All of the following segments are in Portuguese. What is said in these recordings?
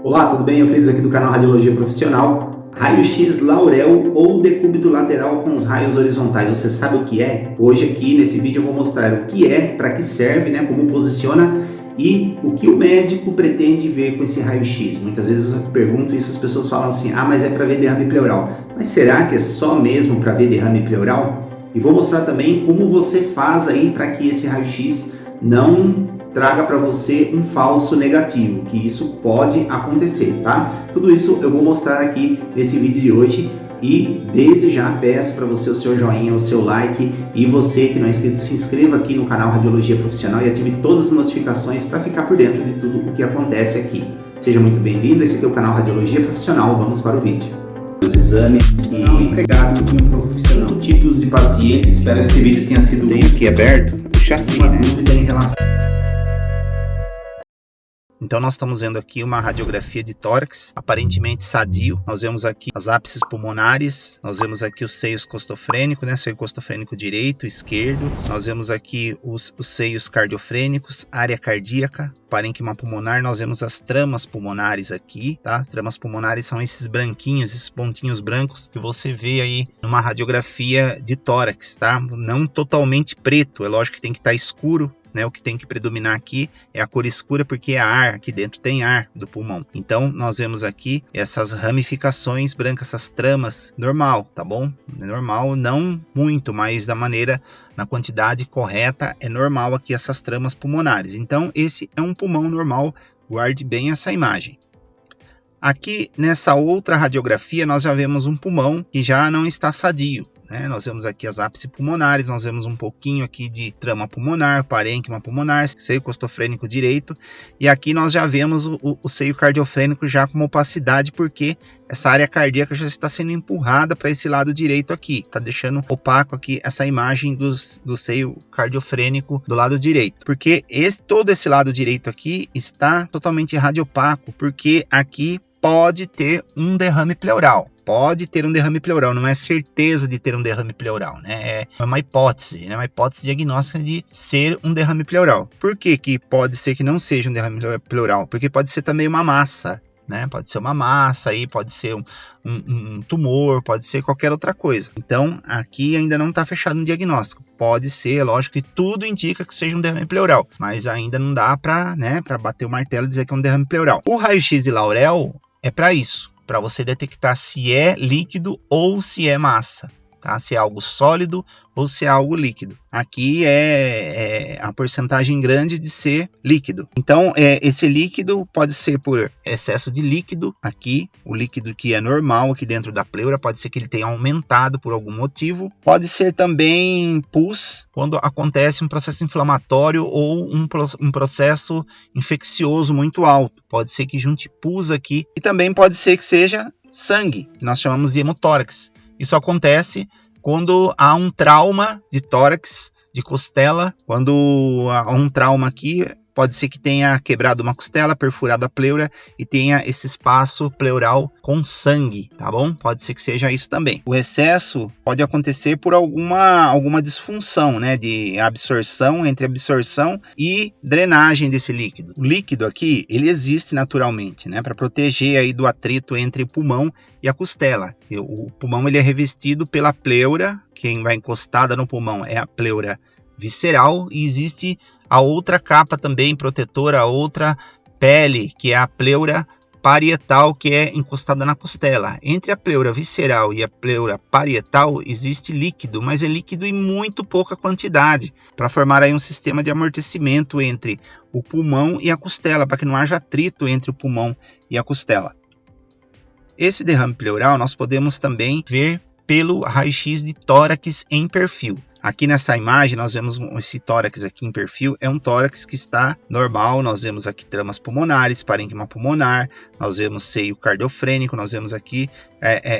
Olá, tudo bem? Euclides aqui do canal Radiologia Profissional. Raio-X Laurel ou decúbito lateral com os raios horizontais. Você sabe o que é? Hoje aqui nesse vídeo eu vou mostrar o que é, para que serve, como posiciona e o que o médico pretende ver com esse raio-x. Muitas vezes eu pergunto isso, as pessoas falam assim, mas é para ver derrame pleural. Mas será que é só mesmo para ver derrame pleural? E vou mostrar também como você faz aí para que esse raio-x não traga para você um falso negativo, que isso pode acontecer, tá? Tudo isso eu vou mostrar aqui nesse vídeo de hoje e desde já peço para você o seu joinha, o seu like e você que não é inscrito, se inscreva aqui no canal Radiologia Profissional e ative todas as notificações para ficar por dentro de tudo o que acontece aqui. Seja muito bem-vindo, esse aqui é o canal Radiologia Profissional, vamos para o vídeo. Os exames e empregado de um profissional, tipos de pacientes, espero que esse vídeo tenha sido bem aqui aberto, o chassi, dúvida em relação. Então nós estamos vendo aqui uma radiografia de tórax, aparentemente sadio. Nós vemos aqui as ápices pulmonares, nós vemos aqui os seios costofrênicos, seio costofrênico direito, esquerdo. Nós vemos aqui os seios cardiofrênicos, área cardíaca, parênquima pulmonar. Nós vemos as tramas pulmonares aqui, tá? Tramas pulmonares são esses branquinhos, esses pontinhos brancos que você vê aí numa radiografia de tórax, tá? Não totalmente preto, é lógico que tem que estar escuro. O que tem que predominar aqui é a cor escura, porque é ar, aqui dentro tem ar do pulmão. Então, nós vemos aqui essas ramificações brancas, essas tramas, normal, tá bom? Normal, não muito, mas na quantidade correta, é normal aqui essas tramas pulmonares. Então, esse é um pulmão normal, guarde bem essa imagem. Aqui, nessa outra radiografia, nós já vemos um pulmão que já não está sadio. Nós vemos aqui as ápices pulmonares, nós vemos um pouquinho aqui de trama pulmonar, parênquima pulmonar, seio costofrênico direito, e aqui nós já vemos o seio cardiofrênico já com uma opacidade, porque essa área cardíaca já está sendo empurrada para esse lado direito aqui, está deixando opaco aqui essa imagem do seio cardiofrênico do lado direito, porque todo esse lado direito aqui está totalmente radiopaco, porque aqui pode ter um derrame pleural. Pode ter um derrame pleural, não é certeza de ter um derrame pleural, É uma hipótese, uma hipótese diagnóstica de ser um derrame pleural. Por que pode ser que não seja um derrame pleural? Porque pode ser também uma massa, Pode ser uma massa, aí pode ser um tumor, pode ser qualquer outra coisa. Então, aqui ainda não está fechado um diagnóstico. Pode ser, lógico que tudo indica que seja um derrame pleural, mas ainda não dá para bater o martelo e dizer que é um derrame pleural. O raio-x de Laurel é para isso. Para você detectar se é líquido ou se é massa, tá? Se é algo sólido ou se é algo líquido. Aqui é a porcentagem grande de ser líquido. Então, esse líquido pode ser por excesso de líquido aqui, o líquido que é normal aqui dentro da pleura, pode ser que ele tenha aumentado por algum motivo. Pode ser também pus, quando acontece um processo inflamatório ou um processo infeccioso muito alto. Pode ser que junte pus aqui. E também pode ser que seja sangue, que nós chamamos de hemotórax. Isso acontece quando há um trauma de tórax, de costela. Quando há um trauma aqui, pode ser que tenha quebrado uma costela, perfurado a pleura e tenha esse espaço pleural com sangue, tá bom? Pode ser que seja isso também. O excesso pode acontecer por alguma disfunção, de absorção, entre absorção e drenagem desse líquido. O líquido aqui, ele existe naturalmente, para proteger aí do atrito entre o pulmão e a costela. O pulmão ele é revestido pela pleura, quem vai encostada no pulmão é a pleura visceral, e existe a outra capa também protetora, a outra pele, que é a pleura parietal, que é encostada na costela. Entre a pleura visceral e a pleura parietal existe líquido, mas é líquido em muito pouca quantidade, para formar aí um sistema de amortecimento entre o pulmão e a costela, para que não haja atrito entre o pulmão e a costela. Esse derrame pleural nós podemos também ver pelo raio-x de tórax em perfil. Aqui nessa imagem nós vemos esse tórax aqui em perfil, é um tórax que está normal, nós vemos aqui tramas pulmonares, parênquima pulmonar, nós vemos seio cardiofrênico, nós vemos aqui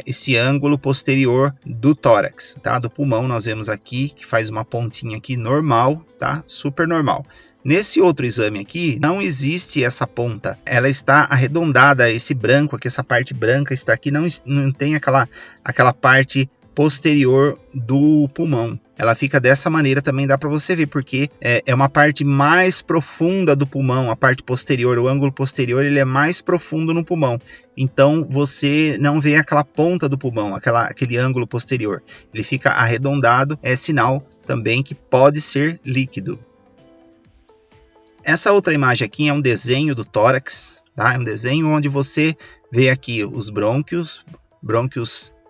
esse ângulo posterior do tórax, tá? Do pulmão nós vemos aqui que faz uma pontinha aqui normal, tá? Super normal. Nesse outro exame aqui, não existe essa ponta, ela está arredondada, esse branco aqui, essa parte branca está aqui, não tem aquela parte posterior do pulmão. Ela fica dessa maneira também, dá para você ver, porque é uma parte mais profunda do pulmão, a parte posterior, o ângulo posterior, ele é mais profundo no pulmão. Então, você não vê aquela ponta do pulmão, aquele ângulo posterior. Ele fica arredondado, é sinal também que pode ser líquido. Essa outra imagem aqui é um desenho do tórax, tá? É um desenho onde você vê aqui os brônquios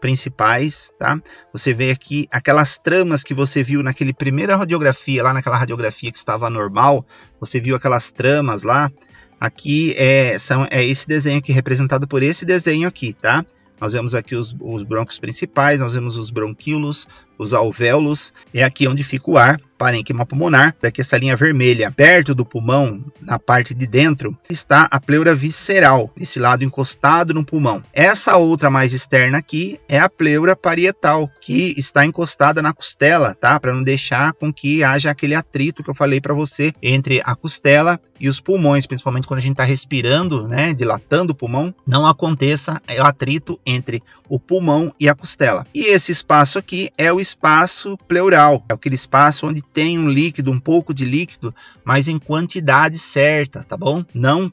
principais, tá? Você vê aqui aquelas tramas que você viu naquela primeira radiografia, lá naquela radiografia que estava normal, você viu aquelas tramas lá. Aqui é esse desenho aqui, representado por esse desenho aqui, tá? Nós vemos aqui os brônquios principais, nós vemos os bronquíolos, os alvéolos, é aqui onde fica o ar, parênquima pulmonar. Daqui essa linha vermelha, perto do pulmão, na parte de dentro, está a pleura visceral, esse lado encostado no pulmão. Essa outra mais externa aqui é a pleura parietal, que está encostada na costela, tá? Para não deixar com que haja aquele atrito que eu falei para você entre a costela e os pulmões, principalmente quando a gente está respirando, né, dilatando o pulmão, não aconteça o atrito entre o pulmão e a costela. E esse espaço aqui é o espaço pleural, é aquele espaço onde tem um líquido, um pouco de líquido, mas em quantidade certa, tá bom? Não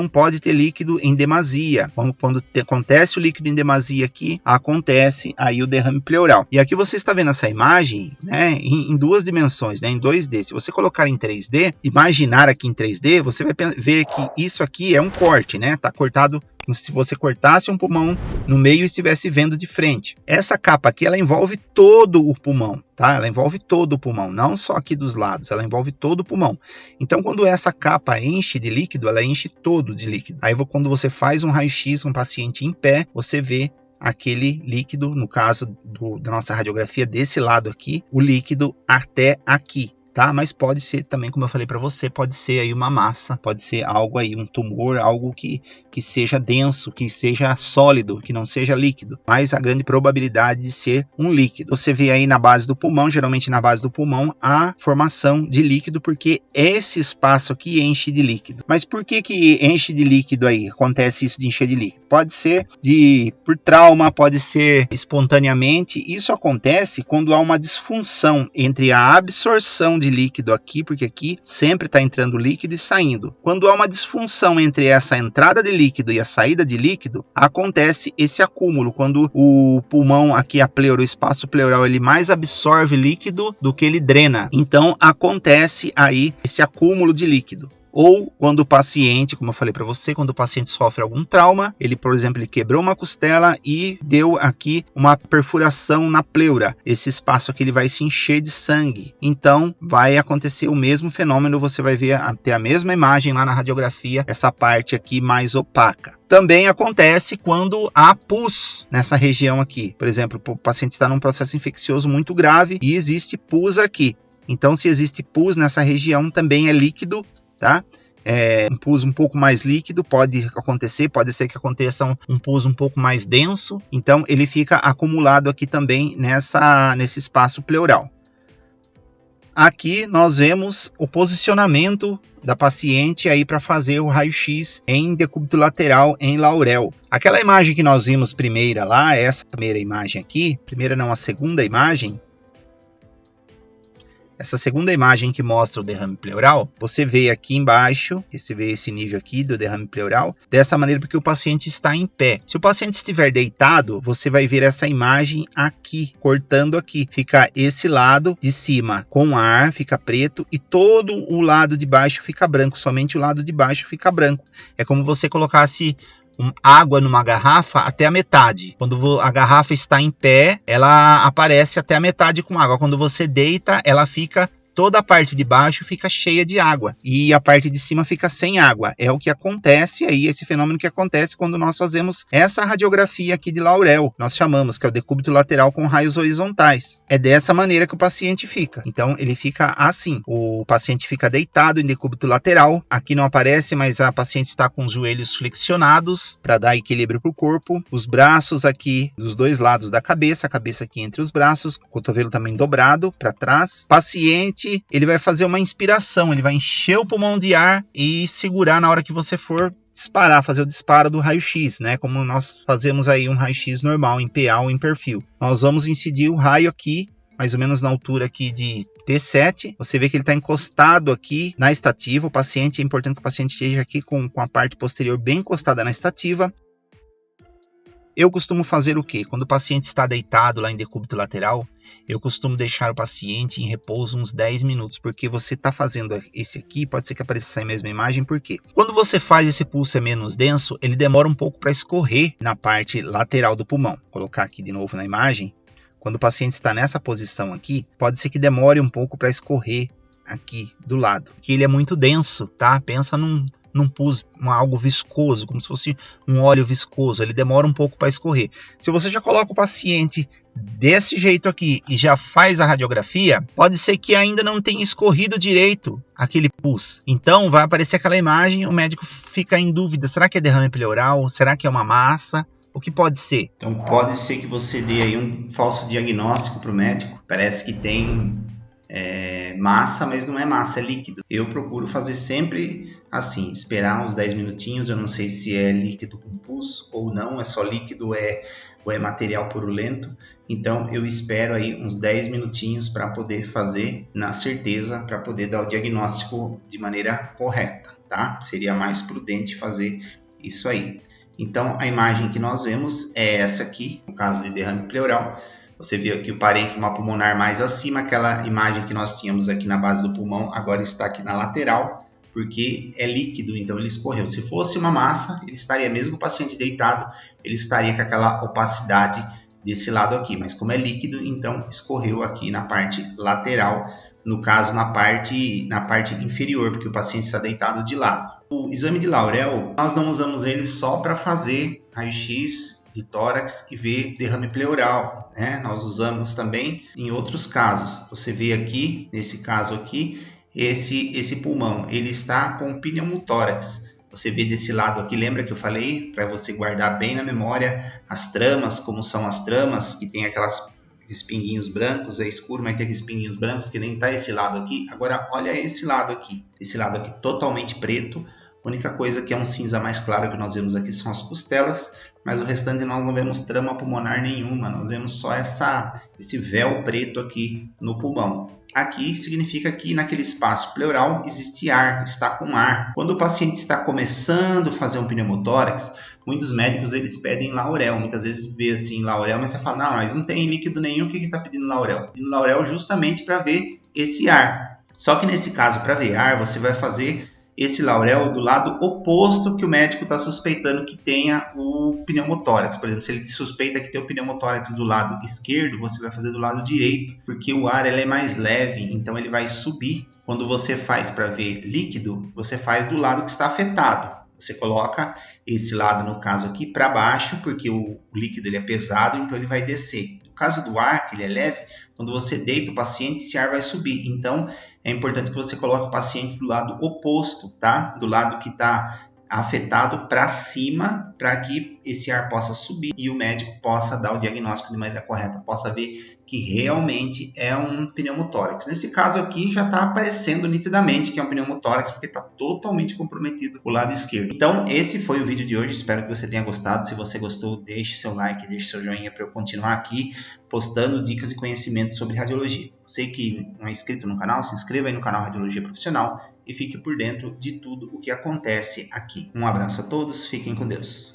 pode ter líquido em demasia. Quando acontece o líquido em demasia aqui, acontece aí o derrame pleural. E aqui você está vendo essa imagem, né, em duas dimensões, né, em 2D. Se você colocar em 3D, imaginar aqui em 3D, você vai ver que isso aqui é um corte, né? Tá cortado como se você cortasse um pulmão no meio e estivesse vendo de frente. Essa capa aqui, ela envolve todo o pulmão, tá? Ela envolve todo o pulmão, não só aqui dos lados, ela envolve todo o pulmão. Então, quando essa capa enche de líquido, ela enche todo de líquido. Aí, quando você faz um raio-x com um paciente em pé, você vê aquele líquido, no caso da nossa radiografia desse lado aqui, o líquido até aqui. Tá? Mas pode ser também, como eu falei para você, pode ser aí uma massa, pode ser algo aí, um tumor, algo que seja denso, que seja sólido, que não seja líquido, mas a grande probabilidade de ser um líquido. Você vê aí na base do pulmão, geralmente na base do pulmão, a formação de líquido, porque esse espaço aqui enche de líquido. Mas por que enche de líquido aí? Acontece isso de encher de líquido? Pode ser por trauma, pode ser espontaneamente. Isso acontece quando há uma disfunção entre a absorção de líquido aqui, porque aqui sempre está entrando líquido e saindo. Quando há uma disfunção entre essa entrada de líquido e a saída de líquido, acontece esse acúmulo. Quando o pulmão, aqui a pleura, o espaço pleural, ele mais absorve líquido do que ele drena. Então acontece aí esse acúmulo de líquido. Ou quando o paciente, como eu falei para você, quando o paciente sofre algum trauma, ele, por exemplo, ele quebrou uma costela e deu aqui uma perfuração na pleura. Esse espaço aqui ele vai se encher de sangue. Então, vai acontecer o mesmo fenômeno, você vai ver até a mesma imagem lá na radiografia, essa parte aqui mais opaca. Também acontece quando há pus nessa região aqui. Por exemplo, o paciente está num processo infeccioso muito grave e existe pus aqui. Então, se existe pus nessa região, também é líquido, tá? Um pus um pouco mais líquido pode acontecer, pode ser que aconteça um pus um pouco mais denso, então ele fica acumulado aqui também nesse espaço pleural. Aqui nós vemos o posicionamento da paciente aí para fazer o raio-x em decúbito lateral em Laurel. Aquela imagem que nós vimos primeira lá, essa primeira imagem aqui, a segunda imagem, essa segunda imagem que mostra o derrame pleural, você vê aqui embaixo, você vê esse nível aqui do derrame pleural, dessa maneira porque o paciente está em pé. Se o paciente estiver deitado, você vai ver essa imagem aqui, cortando aqui. Fica esse lado de cima com ar, fica preto, e todo o lado de baixo fica branco, somente o lado de baixo fica branco. É como você colocasse água numa garrafa até a metade. Quando a garrafa está em pé, ela aparece até a metade com água. Quando você deita, ela fica... toda a parte de baixo fica cheia de água e a parte de cima fica sem água. É o que acontece aí, esse fenômeno que acontece quando nós fazemos essa radiografia aqui de Laurel. Nós chamamos que é o decúbito lateral com raios horizontais. É dessa maneira que o paciente fica. Então ele fica assim. O paciente fica deitado em decúbito lateral. Aqui não aparece, mas a paciente está com os joelhos flexionados para dar equilíbrio para o corpo. Os braços aqui dos dois lados da cabeça, a cabeça aqui entre os braços, o cotovelo também dobrado para trás. Paciente paciente ele vai fazer uma inspiração, ele vai encher o pulmão de ar e segurar na hora que você for disparar, fazer o disparo do raio-x, né? Como nós fazemos aí um raio-x normal, em PA ou em perfil. Nós vamos incidir o raio aqui, mais ou menos na altura aqui de T7, você vê que ele está encostado aqui na estativa. O paciente, é importante que o paciente esteja aqui com a parte posterior bem encostada na estativa. Eu costumo fazer o quê? Quando o paciente está deitado lá em decúbito lateral, eu costumo deixar o paciente em repouso uns 10 minutos, porque você está fazendo esse aqui, pode ser que apareça essa mesma imagem, por quê? Quando você faz esse pulso menos denso, ele demora um pouco para escorrer na parte lateral do pulmão. Vou colocar aqui de novo na imagem. Quando o paciente está nessa posição aqui, pode ser que demore um pouco para escorrer aqui do lado, que ele é muito denso, tá? Pensa num pus, algo viscoso, como se fosse um óleo viscoso, ele demora um pouco para escorrer. Se você já coloca o paciente desse jeito aqui e já faz a radiografia, pode ser que ainda não tenha escorrido direito aquele pus. Então vai aparecer aquela imagem, o médico fica em dúvida, será que é derrame pleural? Será que é uma massa? O que pode ser? Então pode ser que você dê aí um falso diagnóstico para o médico. Parece que tem massa, mas não é massa, é líquido. Eu procuro fazer sempre assim, esperar uns 10 minutinhos. Eu não sei se é líquido com pus ou não, é só líquido ou é material purulento. Então eu espero aí uns 10 minutinhos para poder fazer na certeza, para poder dar o diagnóstico de maneira correta, tá? Seria mais prudente fazer isso aí. Então, a imagem que nós vemos é essa aqui, no caso de derrame pleural. Você viu aqui o parênquima pulmonar mais acima, aquela imagem que nós tínhamos aqui na base do pulmão, agora está aqui na lateral, porque é líquido, então ele escorreu. Se fosse uma massa, ele estaria, mesmo o paciente deitado, ele estaria com aquela opacidade desse lado aqui, mas como é líquido, então escorreu aqui na parte lateral, no caso na parte inferior, porque o paciente está deitado de lado. O exame de Laurel, nós não usamos ele só para fazer raio-x de tórax e ver derrame pleural, né? Nós usamos também em outros casos. Você vê aqui, nesse caso aqui, esse pulmão, ele está com pneumotórax. Você vê desse lado aqui, lembra que eu falei para você guardar bem na memória as tramas, como são as tramas, que tem aquelas espinguinhos brancos, é escuro, mas tem aqueles espinguinhos brancos que nem tá esse lado aqui. Agora olha esse lado aqui totalmente preto. A única coisa que é um cinza mais claro que nós vemos aqui são as costelas, mas o restante nós não vemos trama pulmonar nenhuma, nós vemos só esse véu preto aqui no pulmão. Aqui significa que naquele espaço pleural existe ar, está com ar. Quando o paciente está começando a fazer um pneumotórax, muitos médicos eles pedem Laurel. Muitas vezes vê assim Laurel, mas você fala, não, mas não tem líquido nenhum, o que está pedindo Laurel? Pedindo Laurel justamente para ver esse ar. Só que nesse caso, para ver ar, você vai fazer esse Laurel do lado oposto que o médico está suspeitando que tenha o pneumotórax. Por exemplo, se ele suspeita que tem o pneumotórax do lado esquerdo, você vai fazer do lado direito, porque o ar ele é mais leve, então ele vai subir. Quando você faz para ver líquido, você faz do lado que está afetado. Você coloca esse lado, no caso aqui, para baixo, porque o líquido ele é pesado, então ele vai descer. No caso do ar, que ele é leve, quando você deita o paciente, esse ar vai subir. Então, é importante que você coloque o paciente do lado oposto, tá? Do lado que está afetado para cima, para que esse ar possa subir e o médico possa dar o diagnóstico de maneira correta, possa ver que realmente é um pneumotórax. Nesse caso aqui já está aparecendo nitidamente que é um pneumotórax, porque está totalmente comprometido o lado esquerdo. Então esse foi o vídeo de hoje, espero que você tenha gostado. Se você gostou, deixe seu like, deixe seu joinha para eu continuar aqui postando dicas e conhecimentos sobre radiologia. Você que não é inscrito no canal, se inscreva aí no canal Radiologia Profissional e fique por dentro de tudo o que acontece aqui. Um abraço a todos, fiquem com Deus.